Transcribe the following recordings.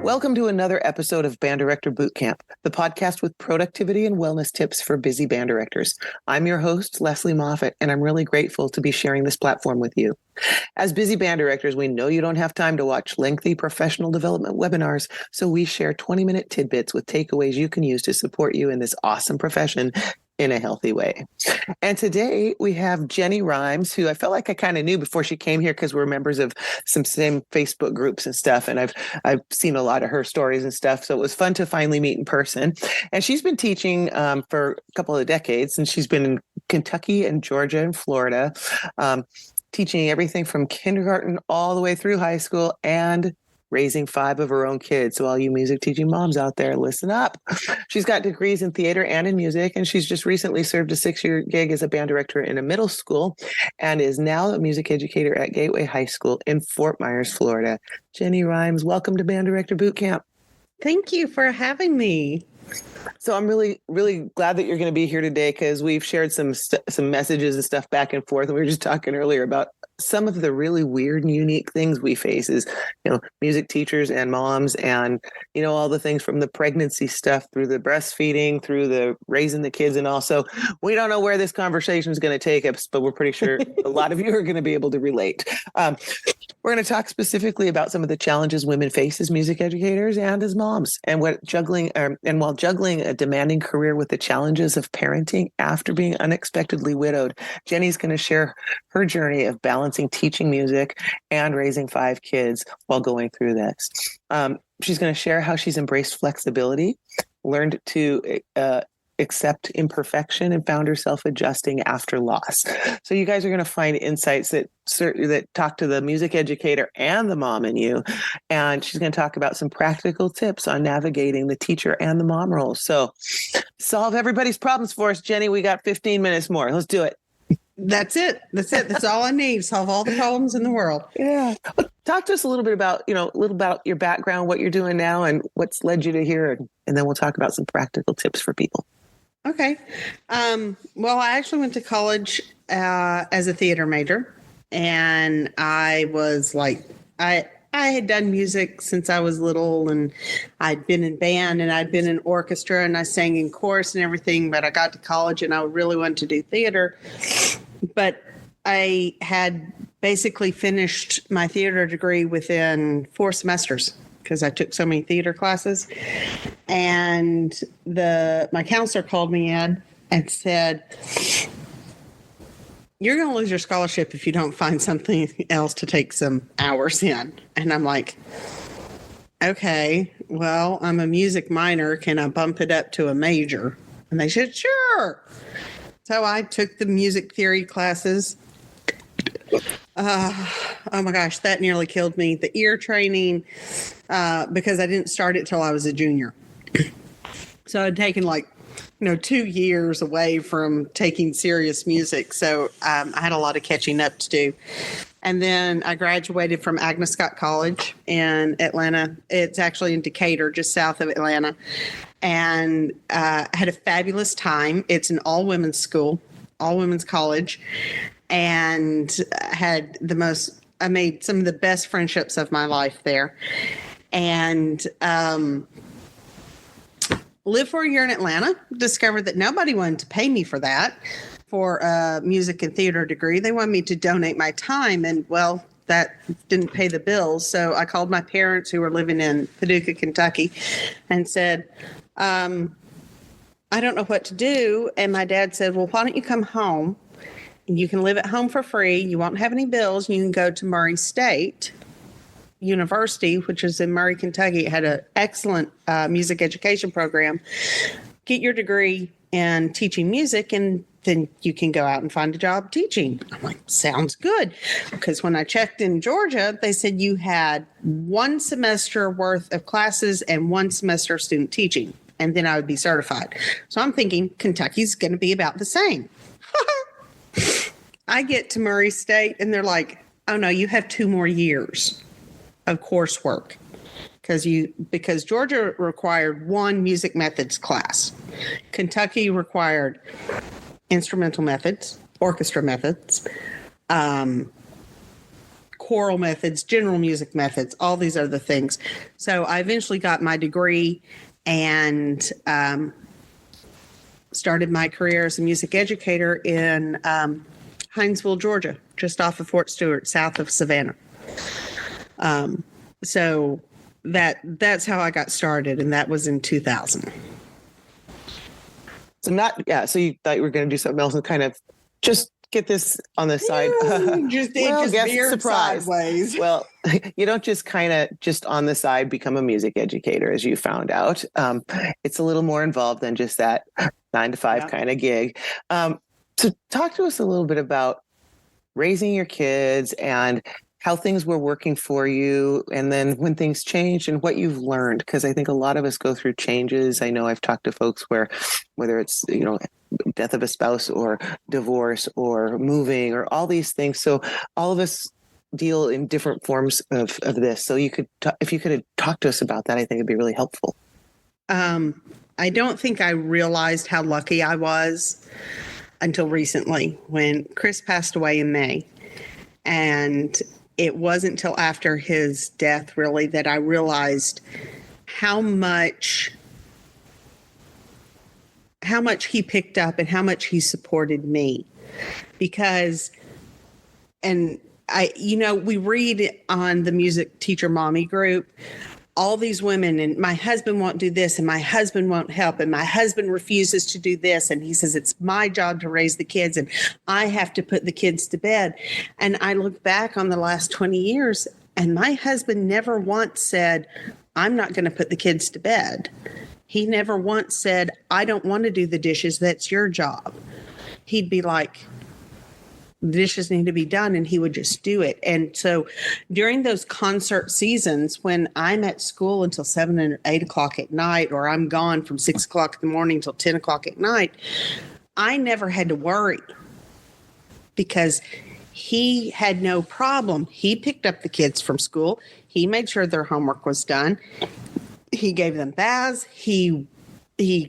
Welcome to another episode of Band Director Bootcamp, the podcast with productivity and wellness tips for busy band directors. I'm your host, Lesley Moffat, and I'm really grateful to be sharing this platform with you. As busy band directors, we know you don't have time to watch lengthy professional development webinars, so we share 20-minute tidbits with takeaways you can use to support you in this awesome profession in a healthy way. And today we have Jennie Rhimes, who I felt like I kind of knew before she came here because we're members of some same Facebook groups and stuff. And I've seen a lot of her stories and stuff. So it was fun to finally meet in person. And she's been teaching for a couple of decades, and she's been in Kentucky and Georgia and Florida, teaching everything from kindergarten all the way through high school and raising 5 of her own kids. So all you music teaching moms out there, listen up. She's got degrees in theater and in music, and she's just recently served a 6-year gig as a band director in a middle school and is now a music educator at Gateway High School in Fort Myers, Florida. Jennie Rhimes, welcome to Band Director Bootcamp. Thank you for having me. So I'm really, really glad that you're going to be here today because we've shared some messages and stuff back and forth. And we were just talking earlier about some of the really weird and unique things we face as, music teachers and moms, and, all the things from the pregnancy stuff through the breastfeeding, through the raising the kids. And also, we don't know where this conversation is going to take us, but we're pretty sure a lot of you are going to be able to relate. We're going to talk specifically about some of the challenges women face as music educators and as moms, and while juggling a demanding career with the challenges of parenting after being unexpectedly widowed. Jennie's going to share her journey of balancing teaching music and raising 5 kids while going through this. She's going to share how she's embraced flexibility, learned to accept imperfection, and found herself adjusting after loss. So you guys are going to find insights that talk to the music educator and the mom in you. And she's going to talk about some practical tips on navigating the teacher and the mom roles. So solve everybody's problems for us, Jennie. We got 15 minutes more. Let's do it. That's it. That's all I need. Solve all the problems in the world. Yeah. Well, talk to us a little bit about, about your background, what you're doing now, and what's led you to here. And then we'll talk about some practical tips for people. Okay. Well, I actually went to college as a theater major, and I was like, I had done music since I was little, and I'd been in band and I'd been in orchestra and I sang in chorus and everything, but I got to college and I really wanted to do theater. But I had basically finished my theater degree within 4 semesters because I took so many theater classes. And my counselor called me in and said, "You're going to lose your scholarship if you don't find something else to take some hours in." And I'm like, "Okay, well, I'm a music minor. Can I bump it up to a major?" And they said, "Sure." So I took the music theory classes. Oh my gosh, that nearly killed me. The ear training, because I didn't start it till I was a junior. So I'd taken 2 years away from taking serious music. So I had a lot of catching up to do. And then I graduated from Agnes Scott College in Atlanta. It's actually in Decatur, just south of Atlanta. And had a fabulous time. It's an all-women's school, all-women's college. And I made some of the best friendships of my life there. And lived for a year in Atlanta, discovered that nobody wanted to pay me for that, for a music and theater degree. They wanted me to donate my time, and well, that didn't pay the bills. So I called my parents, who were living in Paducah, Kentucky, and said, I don't know what to do. And my dad said, "Well, why don't you come home? You can live at home for free. You won't have any bills. You can go to Murray State University, which is in Murray, Kentucky." It had an excellent music education program. Get your degree in teaching music, and then you can go out and find a job teaching. I'm like, sounds good. Because when I checked in Georgia, they said you had 1 semester worth of classes and 1 semester of student teaching, and then I would be certified. So I'm thinking Kentucky's going to be about the same. I get to Murray State, and they're like, "Oh no, you have 2 more years of coursework." Because Georgia required 1 music methods class. Kentucky required instrumental methods, orchestra methods, choral methods, general music methods, all these other things. So I eventually got my degree and started my career as a music educator in Hinesville, Georgia, just off of Fort Stewart, south of Savannah. So that's how I got started, and that was in 2000. So you thought you were going to do something else and kind of just get this on the side. It just veered sideways. Well, you don't just kind of just on the side become a music educator, as you found out. It's a little more involved than just that 9 to 5 kind of gig. So talk to us a little bit about raising your kids and how things were working for you, and then when things changed and what you've learned. Because I think a lot of us go through changes. I know I've talked to folks whether it's, death of a spouse or divorce or moving or all these things. So all of us deal in different forms of this. So if you could talk to us about that, I think it'd be really helpful. I don't think I realized how lucky I was until recently when Chris passed away in May. And it wasn't until after his death, really, that I realized how much he picked up and how much he supported me. Because, and we read on the Music Teacher Mommy group, all these women, and my husband won't do this, and my husband won't help, and my husband refuses to do this, and he says it's my job to raise the kids, and I have to put the kids to bed. And I look back on the last 20 years, and my husband never once said, I'm not going to put the kids to bed. He never once said, I don't want to do the dishes, that's your job. He'd be like, the dishes need to be done, and he would just do it. And so during those concert seasons, when I'm at school until 7 and 8 o'clock at night, or I'm gone from 6 o'clock in the morning till 10 o'clock at night, I never had to worry because he had no problem. He picked up the kids from school. He made sure their homework was done. He gave them baths. He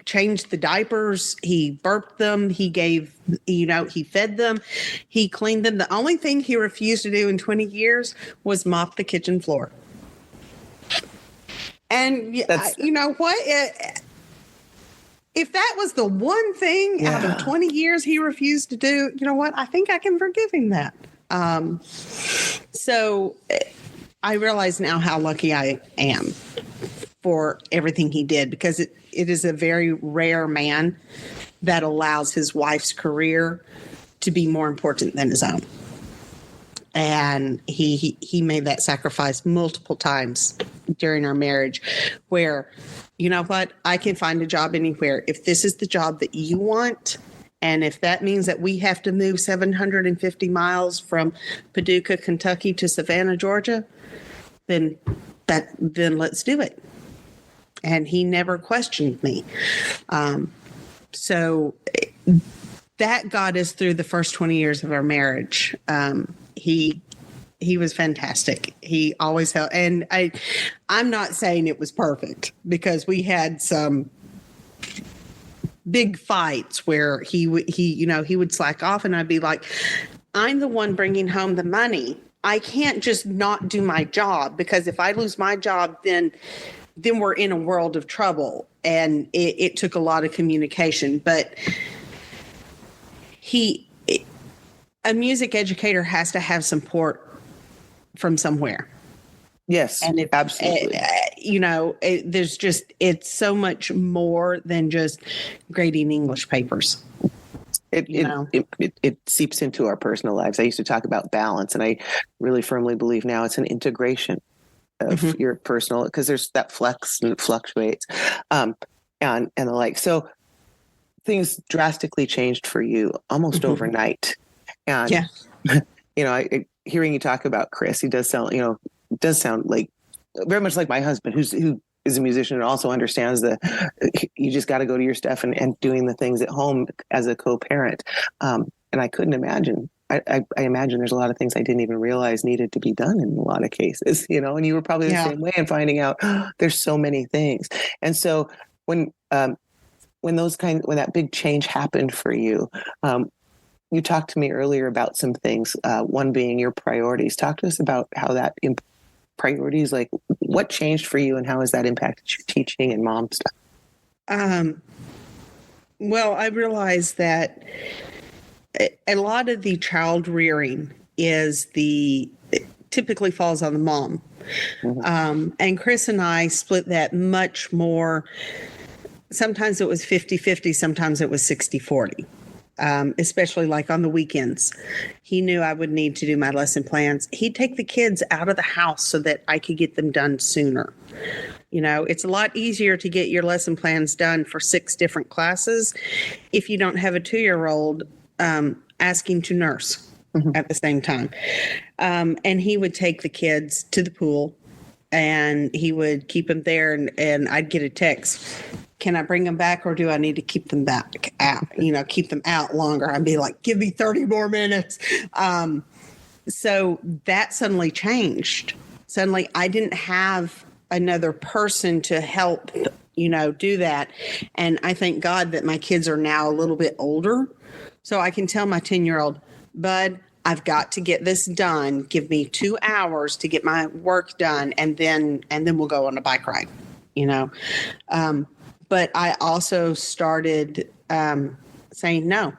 changed the diapers. He burped them. He gave, he fed them. He cleaned them. The only thing he refused to do in 20 years was mop the kitchen floor. And you know what? If that was the one thing out of 20 years he refused to do, you know what? I think I can forgive him that. So I realize now how lucky I am for everything he did, because it is a very rare man that allows his wife's career to be more important than his own. And he made that sacrifice multiple times during our marriage, where, you know what, I can find a job anywhere. If this is the job that you want, and if that means that we have to move 750 miles from Paducah, Kentucky to Savannah, Georgia, then let's do it. And he never questioned me. So that got us through the first 20 years of our marriage. He was fantastic. He always helped. And I'm not saying it was perfect, because we had some big fights where he would slack off, and I'd be like, I'm the one bringing home the money. I can't just not do my job, because if I lose my job, then we're in a world of trouble. And it took a lot of communication. But a music educator has to have support from somewhere. Yes, and absolutely. It's so much more than just grading English papers. It seeps into our personal lives. I used to talk about balance, and I really firmly believe now it's an integration of your personal, because there's that flex and it fluctuates, and the like. So things drastically changed for you almost overnight. And hearing you talk about Chris, he does sound like very much like my husband, who is a musician and also understands you just got to go to your stuff and doing the things at home as a co-parent. And I couldn't imagine. I imagine there's a lot of things I didn't even realize needed to be done in a lot of cases, and you were probably the same way, and finding out there's so many things. And so when that big change happened for you, you talked to me earlier about some things, one being your priorities. Talk to us about how that priorities, like what changed for you and how has that impacted your teaching and mom stuff? Well, I realized that a lot of the child rearing typically falls on the mom. Mm-hmm. And Chris and I split that much more. Sometimes it was 50-50, sometimes it was 60-40. Especially like on the weekends. He knew I would need to do my lesson plans. He'd take the kids out of the house so that I could get them done sooner. You know, it's a lot easier to get your lesson plans done for 6 different classes if you don't have a 2-year-old asking to nurse at the same time. And he would take the kids to the pool and he would keep them there and I'd get a text. Can I bring them back or do I need to keep them back out? You know, keep them out longer. I'd be like, give me 30 more minutes. So that suddenly changed. Suddenly I didn't have another person to help, do that. And I thank God that my kids are now a little bit older. So I can tell my 10-year-old, Bud, I've got to get this done. Give me 2 hours to get my work done. And then we'll go on a bike ride, But I also started saying, no,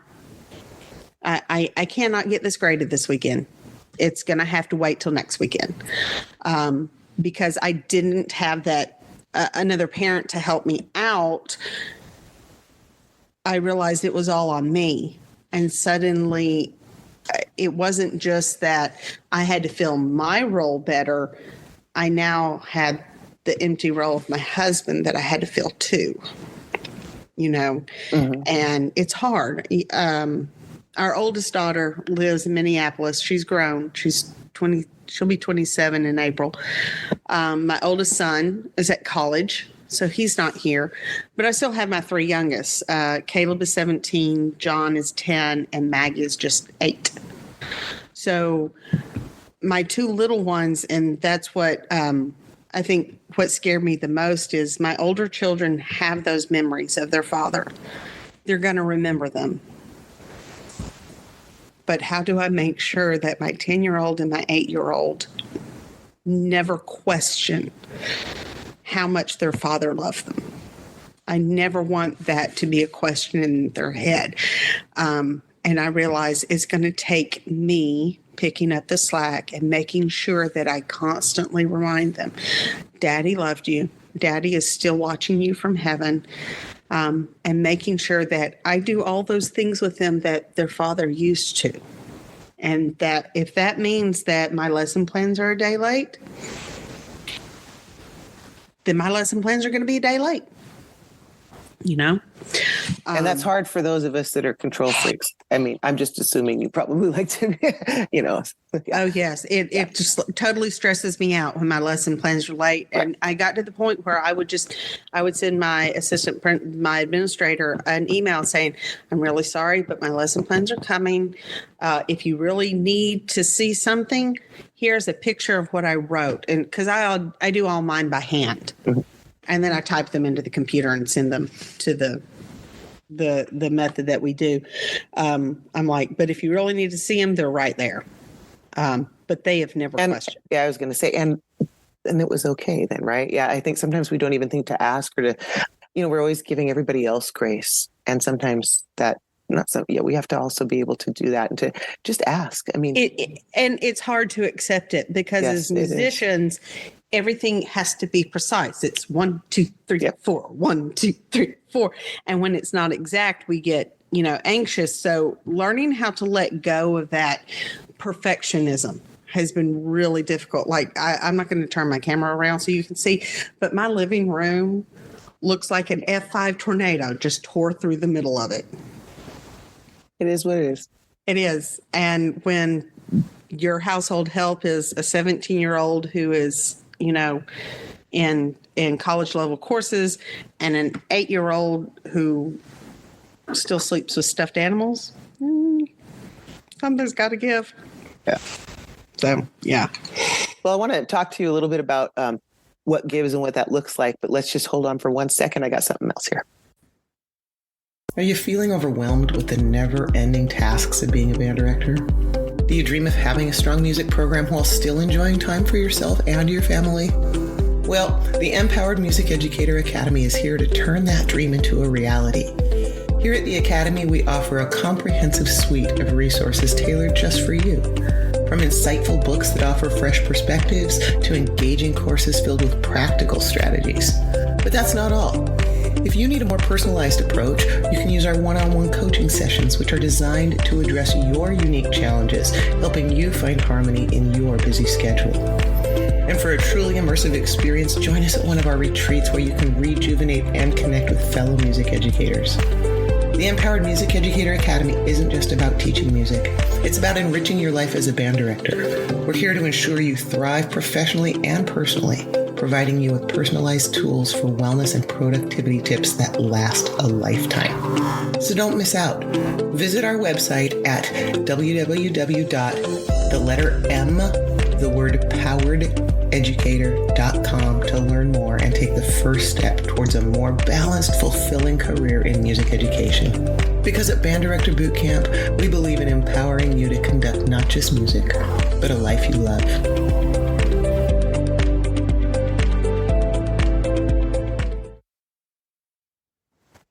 I cannot get this graded this weekend. It's going to have to wait till next weekend because I didn't have that another parent to help me out. I realized it was all on me. And suddenly it wasn't just that I had to fill my role better. I now had the empty role of my husband that I had to fill too, and it's hard. Our oldest daughter lives in Minneapolis. She's grown. She's 20. She'll be 27 in April. My oldest son is at college, so he's not here, but I still have my 3 youngest. Caleb is 17, John is 10, and Maggie is just 8. So my 2 little ones, and that's what I think what scared me the most is my older children have those memories of their father. They're going to remember them. But how do I make sure that my 10-year-old and my 8-year-old never question how much their father loved them? I never want that to be a question in their head. And I realize it's going to take me picking up the slack and making sure that I constantly remind them, Daddy loved you. Daddy is still watching you from heaven. And making sure that I do all those things with them that their father used to. And that if that means that my lesson plans are a day late, then my lesson plans are going to be a day late. And that's hard for those of us that are control freaks. I mean, I'm just assuming you probably like to, Yeah. Oh, yes. It just totally stresses me out when my lesson plans are late. Right. And I got to the point where I would send my my administrator an email saying, I'm really sorry, but my lesson plans are coming. If you really need to see something, here's a picture of what I wrote. And because I do all mine by hand. Mm-hmm. And then I type them into the computer and send them to the method that we do. I'm like, but if you really need to see them, they're right there. But they have never questioned. Yeah, I was going to say, and it was okay then, right? Yeah, I think sometimes we don't even think to ask or to, we're always giving everybody else grace. And sometimes that, not so, yeah, we have to also be able to do that and to just ask. I mean, and it's hard to accept it because as musicians, everything has to be precise. It's 1, 2, 3, 4, 1, 2, 3, 4. And when it's not exact, we get, anxious. So learning how to let go of that perfectionism has been really difficult. Like I'm not going to turn my camera around so you can see, but my living room looks like an F5 tornado just tore through the middle of it. It is what it is. It is. And when your household help is a 17-year-old who is, in college level courses and an 8-year-old who still sleeps with stuffed animals, something's got to give. Yeah. So, yeah. Well, I want to talk to you a little bit about what gives and what that looks like, but let's just hold on for 1 second. I got something else here. Are you feeling overwhelmed with the never-ending tasks of being a band director? Do you dream of having a strong music program while still enjoying time for yourself and your family? Well, the Empowered Music Educator Academy is here to turn that dream into a reality. Here at the Academy, we offer a comprehensive suite of resources tailored just for you. From insightful books that offer fresh perspectives to engaging courses filled with practical strategies. But that's not all. If you need a more personalized approach, you can use our one-on-one coaching sessions, which are designed to address your unique challenges, helping you find harmony in your busy schedule. And for a truly immersive experience, join us at one of our retreats where you can rejuvenate and connect with fellow music educators. The Empowered Music Educator Academy isn't just about teaching music. It's about enriching your life as a band director. We're here to ensure you thrive professionally and personally, providing you with personalized tools for wellness and productivity tips that last a lifetime. So don't miss out. Visit our website at www.powereducator.com to learn more and take the first step towards a more balanced, fulfilling career in music education. Because at Band Director Bootcamp, we believe in empowering you to conduct not just music, but a life you love.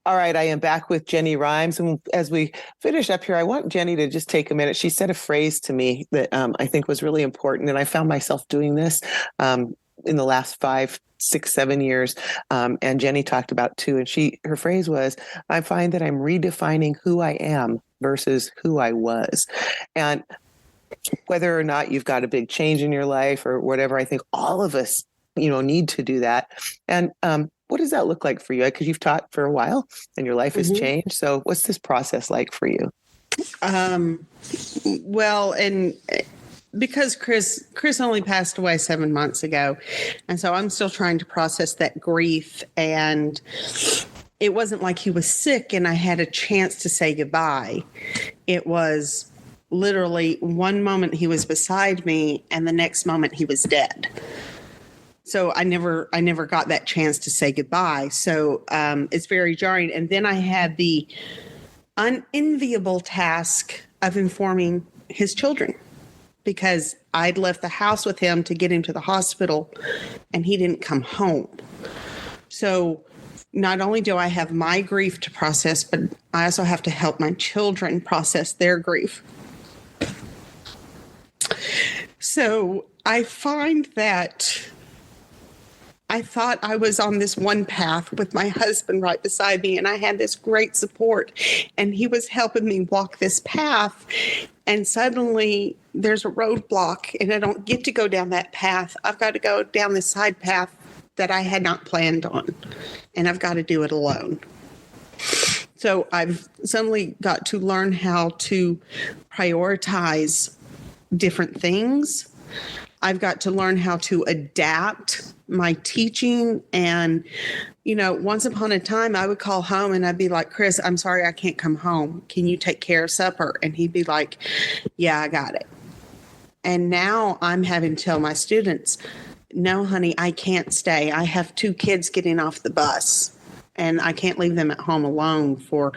All right, I am back with Jennie Rhimes. And as we finish up here, I want Jennie to just take a minute. She said a phrase to me that I think was really important. And I found myself doing this in the last 5, 6, 7 years. And Jennie talked about too. And her phrase was, I find that I'm redefining who I am versus who I was. And whether or not you've got a big change in your life or whatever, I think all of us, need to do that. And what does that look like for you? Because you've taught for a while and your life has changed. So what's this process like for you? Well, and because Chris only passed away 7 months ago. And so I'm still trying to process that grief. And it wasn't like he was sick and I had a chance to say goodbye. It was literally one moment he was beside me and the next moment he was dead. So I never got that chance to say goodbye. So it's very jarring. And then I had the unenviable task of informing his children because I'd left the house with him to get him to the hospital and he didn't come home. So not only do I have my grief to process, but I also have to help my children process their grief. So I find that I thought I was on this one path with my husband right beside me, and I had this great support, and he was helping me walk this path. And suddenly there's a roadblock, and I don't get to go down that path. I've got to go down this side path that I had not planned on, and I've got to do it alone. So I've suddenly got to learn how to prioritize different things. I've got to learn how to adapt my teaching. And, once upon a time, I would call home and I'd be like, Chris, I'm sorry, I can't come home. Can you take care of supper? And he'd be like, yeah, I got it. And now I'm having to tell my students, no, honey, I can't stay. I have 2 kids getting off the bus and I can't leave them at home alone for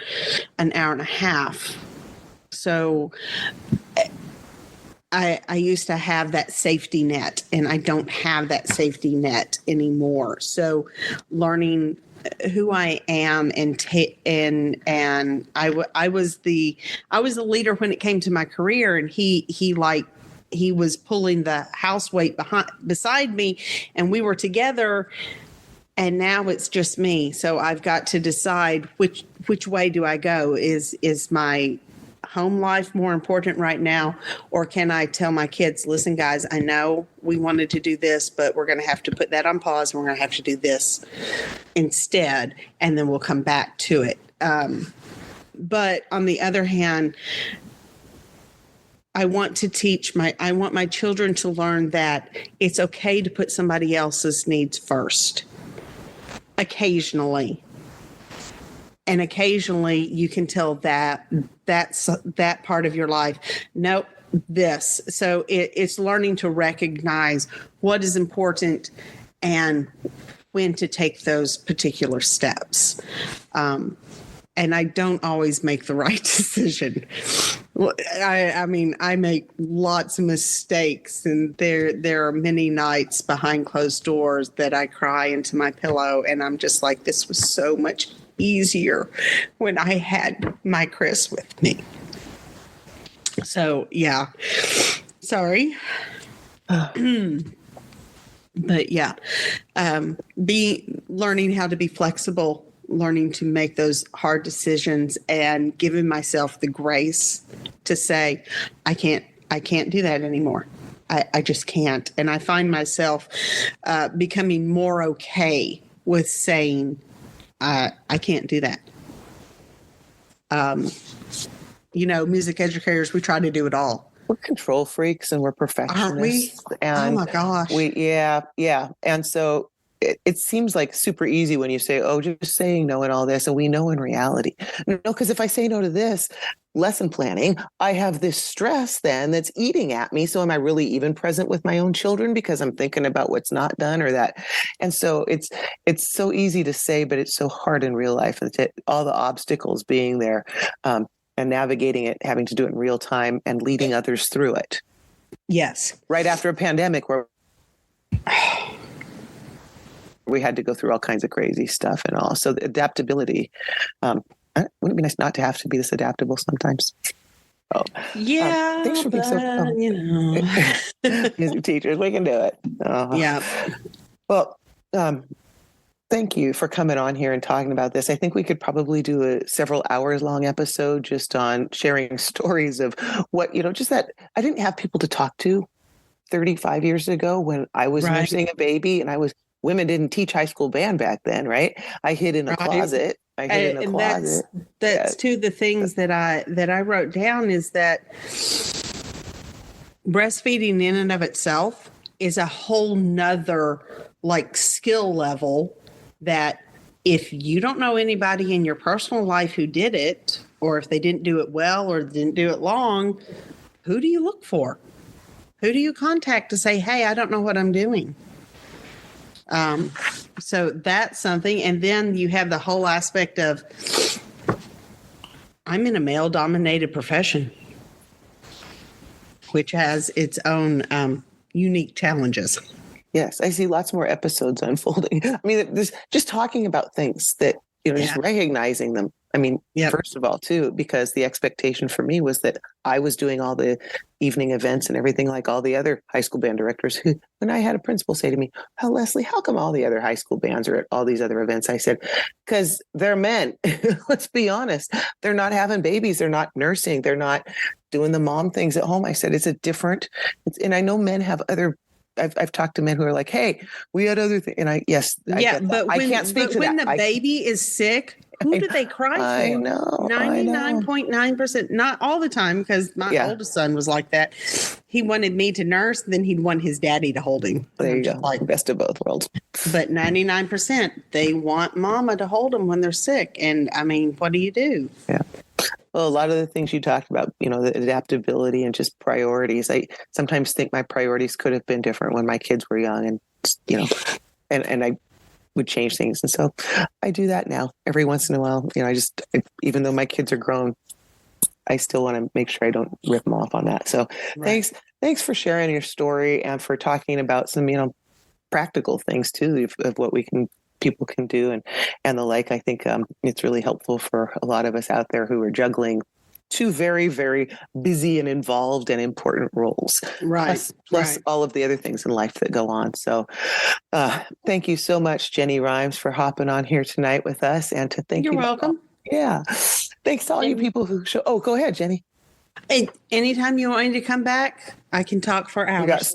an hour and a half. So I used to have that safety net, and I don't have that safety net anymore. So learning who I am and I was the leader when it came to my career, and he was pulling the house weight beside me, and we were together. And now it's just me. So I've got to decide which way do I go? Is my home life more important right now? Or can I tell my kids, listen, guys, I know we wanted to do this, but we're going to have to put that on pause and we're going to have to do this instead. And then we'll come back to it. But on the other hand, I want my children to learn that it's okay to put somebody else's needs first. Occasionally. And occasionally you can tell that part of your life, nope, this. So it's learning to recognize what is important and when to take those particular steps. and I don't always make the right decision. Well, I mean, I make lots of mistakes, and there are many nights behind closed doors that I cry into my pillow, and I'm just like, this was so much easier when I had my Chris with me. So yeah, sorry. But yeah, learning how to be flexible, learning to make those hard decisions, and giving myself the grace to say, I can't do that anymore. I just can't. And I find myself becoming more okay with saying, I can't do that. Music educators, we try to do it all. We're control freaks and we're perfectionists. Aren't we? And oh my gosh. Yeah. And so it seems like super easy when you say, oh, just saying no and all this. And we know in reality, no, because if I say no to this lesson planning, I have this stress then that's eating at me. So am I really even present with my own children because I'm thinking about what's not done or that? And so it's so easy to say, but it's so hard in real life. And all the obstacles being there. And navigating it, having to do it in real time and leading others through it. Yes. Right after a pandemic where we had to go through all kinds of crazy stuff and all. So the adaptability, wouldn't it be nice not to have to be this adaptable sometimes? Oh, yeah. Thanks for being so, music teachers, we can do it. Yeah. Well, thank you for coming on here and talking about this. I think we could probably do a several hours long episode just on sharing stories of what, just that I didn't have people to talk to 35 years ago when I was nursing a baby, and women didn't teach high school band back then, right? I hid in a closet. That's two of the things that I wrote down is that breastfeeding in and of itself is a whole nother skill level that if you don't know anybody in your personal life who did it, or if they didn't do it well or didn't do it long, who do you look for? Who do you contact to say, hey, I don't know what I'm doing? So that's something. And then you have the whole aspect of, I'm in a male-dominated profession, which has its own unique challenges. Yes, I see lots more episodes unfolding. I mean, just talking about things that, just recognizing them. I mean, First of all, too, because the expectation for me was that I was doing all the evening events and everything like all the other high school band directors who, when I had a principal say to me, oh, Lesley, how come all the other high school bands are at all these other events? I said, because they're men. Let's be honest. They're not having babies. They're not nursing. They're not doing the mom things at home. I said, and I know men have other I've talked to men who are like, hey, we had other things. And I can't speak to that. When the baby is sick, who do they cry for? I know. 99.9%, not all the time, because my oldest son was like that. He wanted me to nurse, then he'd want his daddy to hold him. There you go. Best of both worlds. But 99%, they want mama to hold them when they're sick. And I mean, what do you do? Yeah. Well, a lot of the things you talked about, the adaptability and just priorities. I sometimes think my priorities could have been different when my kids were young, and and I would change things. And so I do that now every once in a while. Even though my kids are grown, I still want to make sure I don't rip them off on that. So thanks for sharing your story and for talking about some, practical things too of what people can do and the like. I think it's really helpful for a lot of us out there who are juggling two very, very busy and involved and important roles. Right. Plus all of the other things in life that go on. So thank you so much, Jennie Rhimes, for hopping on here tonight with us, and to thank you. You're welcome. Yeah. Thanks to all you people who show. Oh, go ahead, Jennie. Anytime you want me to come back, I can talk for hours.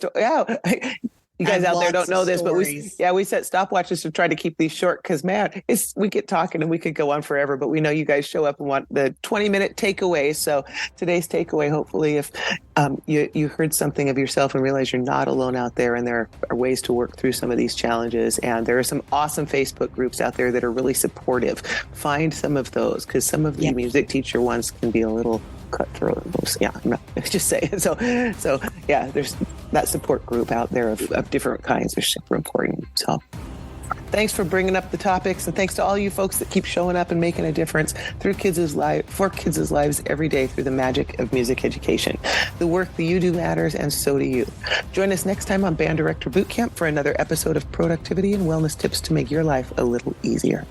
You guys out there don't know this, but we set stopwatches to try to keep these short because, man, we get talking and we could go on forever, but we know you guys show up and want the 20-minute takeaway. So today's takeaway, hopefully, if you heard something of yourself and realize you're not alone out there, and there are ways to work through some of these challenges. And there are some awesome Facebook groups out there that are really supportive. Find some of those, because some of the music teacher ones can be a little cutthroat. Yeah, just saying. So yeah, there's that support group out there of different kinds are super important. So Thanks for bringing up the topics, and thanks to all you folks that keep showing up and making a difference for kids' lives every day through the magic of music education. The work that you do matters, and so do you. Join us next time on Band Director Bootcamp for another episode of productivity and wellness tips to make your life a little easier.